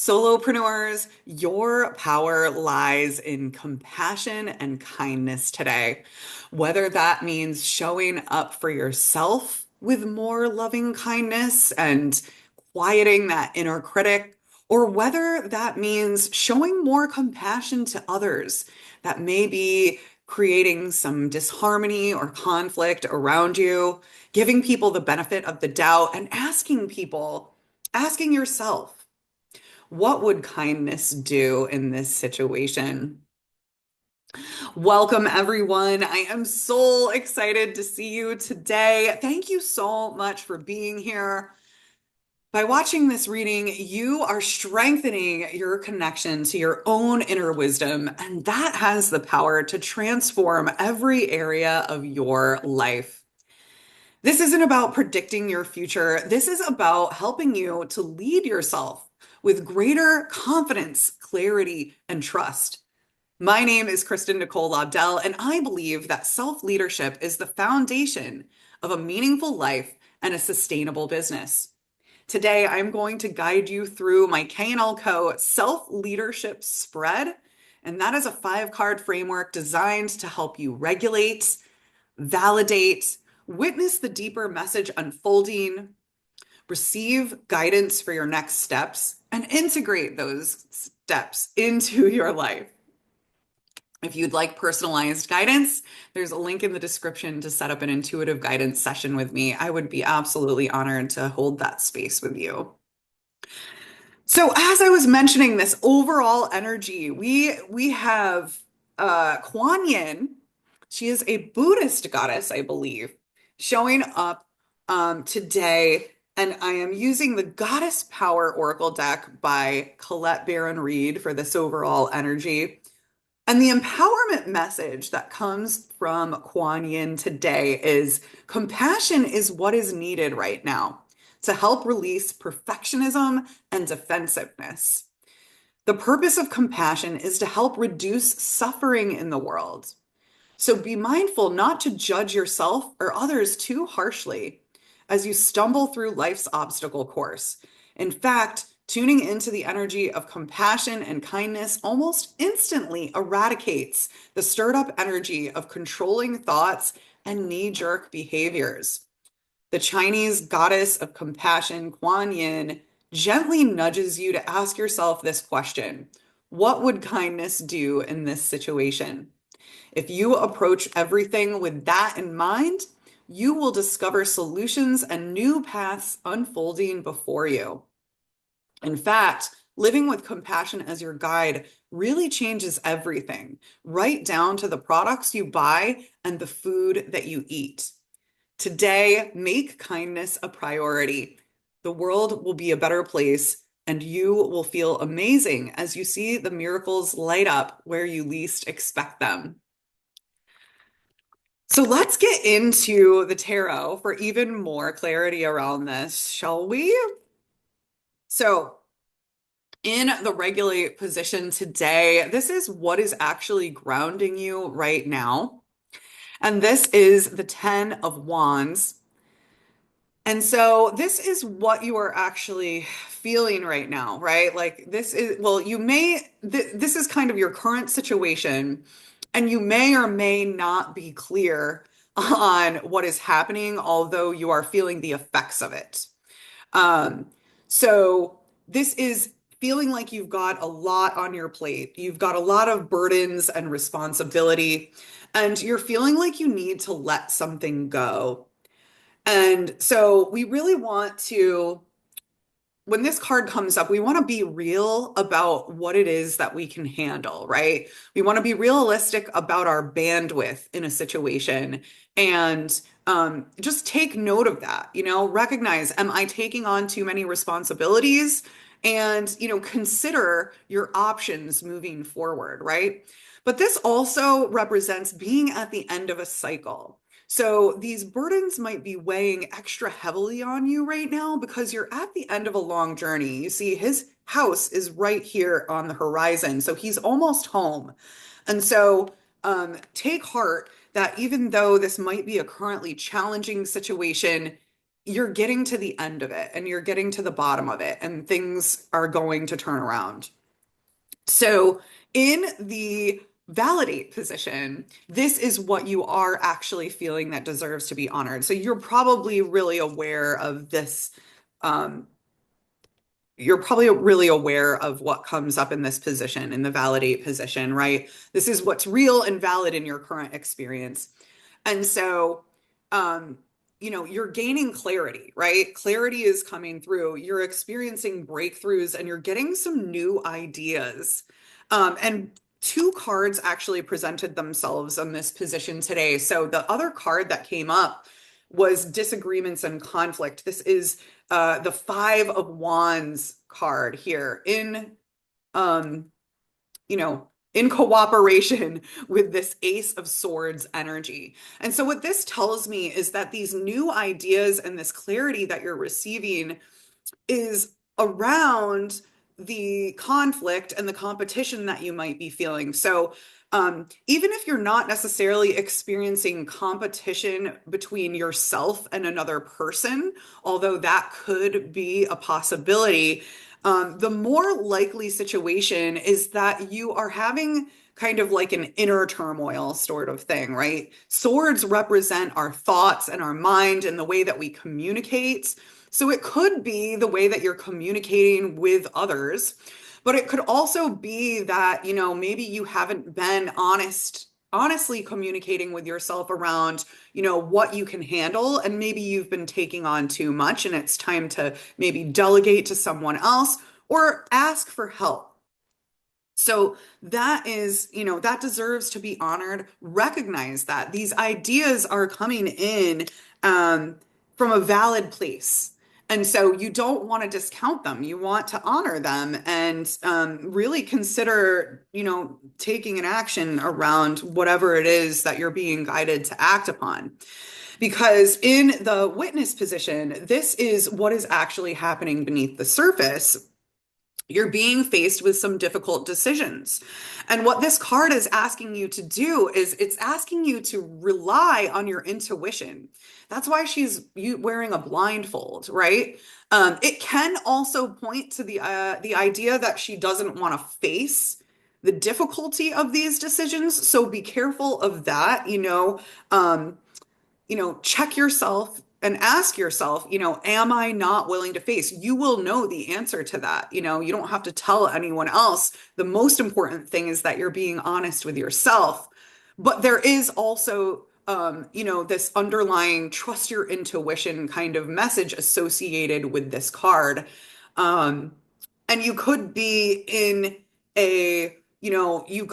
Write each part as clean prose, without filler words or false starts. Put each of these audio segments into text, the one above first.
Solopreneurs, your power lies in compassion and kindness today. Whether that means showing up for yourself with more loving kindness and quieting that inner critic, or whether that means showing more compassion to others that may be creating some disharmony or conflict around you, giving people the benefit of the doubt and asking yourself, what would kindness do in this situation? Welcome, everyone. I am so excited to see you today. Thank you so much for being here. By watching this reading, you are strengthening your connection to your own inner wisdom, and that has the power to transform every area of your life. This isn't about predicting your future. This is about helping you to lead yourself with greater confidence, clarity, and trust. My name is Kristin Lobdell, and I believe that self-leadership is the foundation of a meaningful life and a sustainable business. Today, I'm going to guide you through my K&L Co. self-leadership spread, and that is a 5-card framework designed to help you regulate, validate, witness the deeper message unfolding, receive guidance for your next steps, and integrate those steps into your life. If you'd like personalized guidance, there's a link in the description to set up an intuitive guidance session with me. I would be absolutely honored to hold that space with you. So as I was mentioning this overall energy, we have Kuan Yin. She is a Buddhist goddess, I believe, showing up today. And I am using the Goddess Power Oracle deck by Colette Baron Reed for this overall energy. And the empowerment message that comes from Kuan Yin today is compassion is what is needed right now to help release perfectionism and defensiveness. The purpose of compassion is to help reduce suffering in the world. So be mindful not to judge yourself or others too harshly as you stumble through life's obstacle course. In fact, tuning into the energy of compassion and kindness almost instantly eradicates the stirred up energy of controlling thoughts and knee-jerk behaviors. The Chinese goddess of compassion, Kuan Yin, gently nudges you to ask yourself this question: what would kindness do in this situation? If you approach everything with that in mind, you will discover solutions and new paths unfolding before you. In fact, living with compassion as your guide really changes everything, right down to the products you buy and the food that you eat. Today, make kindness a priority. The world will be a better place, and you will feel amazing as you see the miracles light up where you least expect them. So let's get into the tarot for even more clarity around this, shall we? So, in the regulate position today, this is what is actually grounding you right now. And this is the 10 of Wands. And so this is what you are actually feeling right now, right? Like this is, well, this is kind of your current situation, and you may or may not be clear on what is happening, although you are feeling the effects of it. Um, so this is feeling like you've got a lot on your plate. You've got a lot of burdens and responsibility, and you're feeling like you need to let something go. And so we really want to, when this card comes up, we want to be real about what it is that we can handle, right? We want to be realistic about our bandwidth in a situation and just take note of that, recognize, am I taking on too many responsibilities? And, consider your options moving forward, right? But this also represents being at the end of a cycle. So these burdens might be weighing extra heavily on you right now because you're at the end of a long journey. You see, his house is right here on the horizon, so he's almost home. And so take heart that even though this might be a currently challenging situation, you're getting to the end of it and you're getting to the bottom of it and things are going to turn around. So, in the validate position, this is what you are actually feeling that deserves to be honored. So, you're probably really aware of this. Um, you're probably really aware of what comes up in this position, in the validate position, right? This is what's real and valid in your current experience. And so, um, you're gaining clarity, right? Clarity is coming through. You're experiencing breakthroughs and you're getting some new ideas. And two cards actually presented themselves in this position today. So the other card that came up was disagreements and conflict. This is the Five of Wands card here um, in cooperation with this Ace of Swords energy. And so, what this tells me is that these new ideas and this clarity that you're receiving is around the conflict and the competition that you might be feeling. So, even if you're not necessarily experiencing competition between yourself and another person, although that could be a possibility, the more likely situation is that you are having kind of like an inner turmoil sort of thing, right? Swords represent our thoughts and our mind and the way that we communicate. So it could be the way that you're communicating with others, but it could also be that, maybe you haven't been honestly communicating with yourself around, what you can handle, and maybe you've been taking on too much and it's time to maybe delegate to someone else or ask for help. So that is, that deserves to be honored. Recognize that these ideas are coming in um, from a valid place. And so you don't want to discount them. You want to honor them and really consider, taking an action around whatever it is that you're being guided to act upon. Because in the witness position, this is what is actually happening beneath the surface. You're being faced with some difficult decisions. And what this card is asking you to do is it's asking you to rely on your intuition. That's why she's wearing a blindfold, right? It can also point to the idea that she doesn't want to face the difficulty of these decisions. So be careful of that, check yourself and ask yourself, am I not willing to face? You will know the answer to that. You don't have to tell anyone else. The most important thing is that you're being honest with yourself. But there is also, this underlying trust your intuition kind of message associated with this card. Um, and you could be in a, you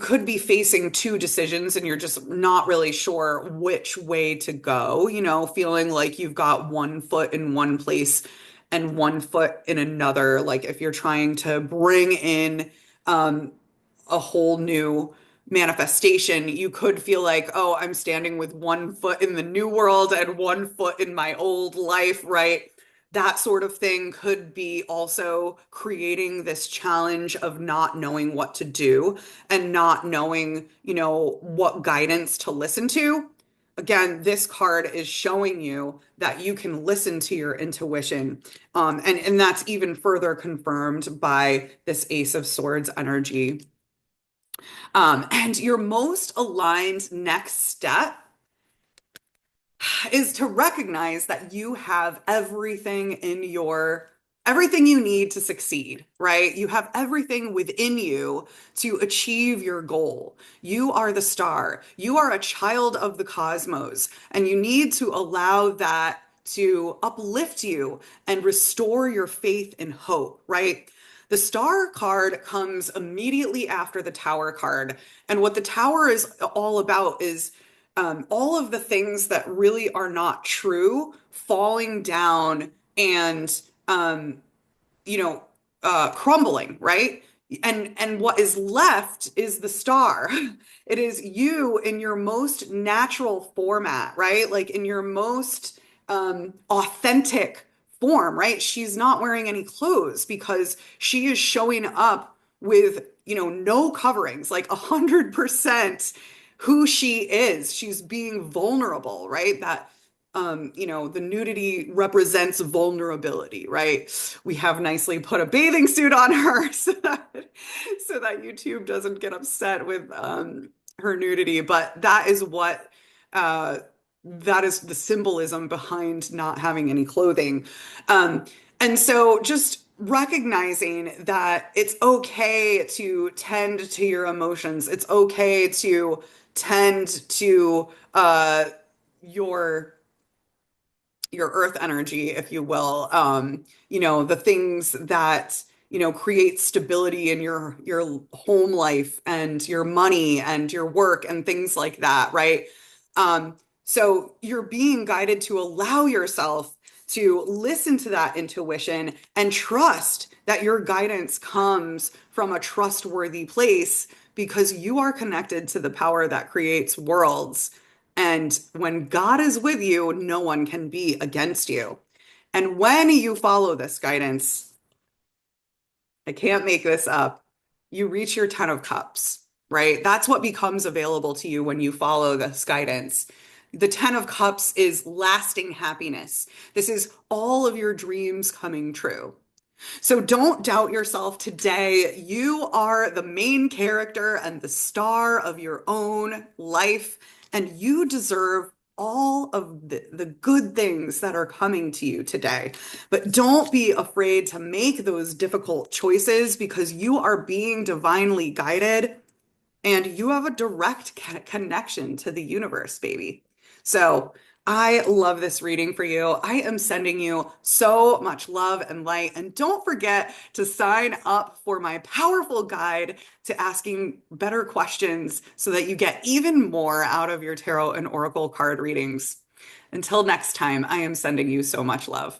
could be facing two decisions and you're just not really sure which way to go, feeling like you've got one foot in one place and one foot in another. Like if you're trying to bring in a whole new manifestation, you could feel like, oh, I'm standing with one foot in the new world and one foot in my old life, right? That sort of thing could be also creating this challenge of not knowing what to do and not knowing, what guidance to listen to. Again, this card is showing you that you can listen to your intuition. And that's even further confirmed by this Ace of Swords energy. And your most aligned next step is to recognize that you have everything you need to succeed, right? You have everything within you to achieve your goal. You are the star. You are a child of the cosmos, and you need to allow that to uplift you and restore your faith and hope, right? The star card comes immediately after the tower card. And what the tower is all about is all of the things that really are not true falling down and crumbling, right? And what is left is the star. It is you in your most natural format, right? Like in your most authentic form, right? She's not wearing any clothes because she is showing up with, no coverings, like 100% who she is. She's being vulnerable, right? The nudity represents vulnerability, right? We have nicely put a bathing suit on her so that YouTube doesn't get upset with her nudity. But uh, that is the symbolism behind not having any clothing. Um, and so just recognizing that it's okay to tend to your emotions. It's okay to tend to your your earth energy, if you will, the things that, create stability in your home life and your money and your work and things like that, right? So you're being guided to allow yourself to listen to that intuition and trust that your guidance comes from a trustworthy place because you are connected to the power that creates worlds. And when God is with you, no one can be against you. And when you follow this guidance, I can't make this up, you reach your 10 of cups, right? That's what becomes available to you when you follow this guidance. The 10 of cups is lasting happiness. This is all of your dreams coming true. So don't doubt yourself today. You are the main character and the star of your own life, and you deserve all of the good things that are coming to you today. But don't be afraid to make those difficult choices because you are being divinely guided and you have a direct connection to the universe, baby. So I love this reading for you. I am sending you so much love and light. And don't forget to sign up for my powerful guide to asking better questions so that you get even more out of your tarot and oracle card readings. Until next time, I am sending you so much love.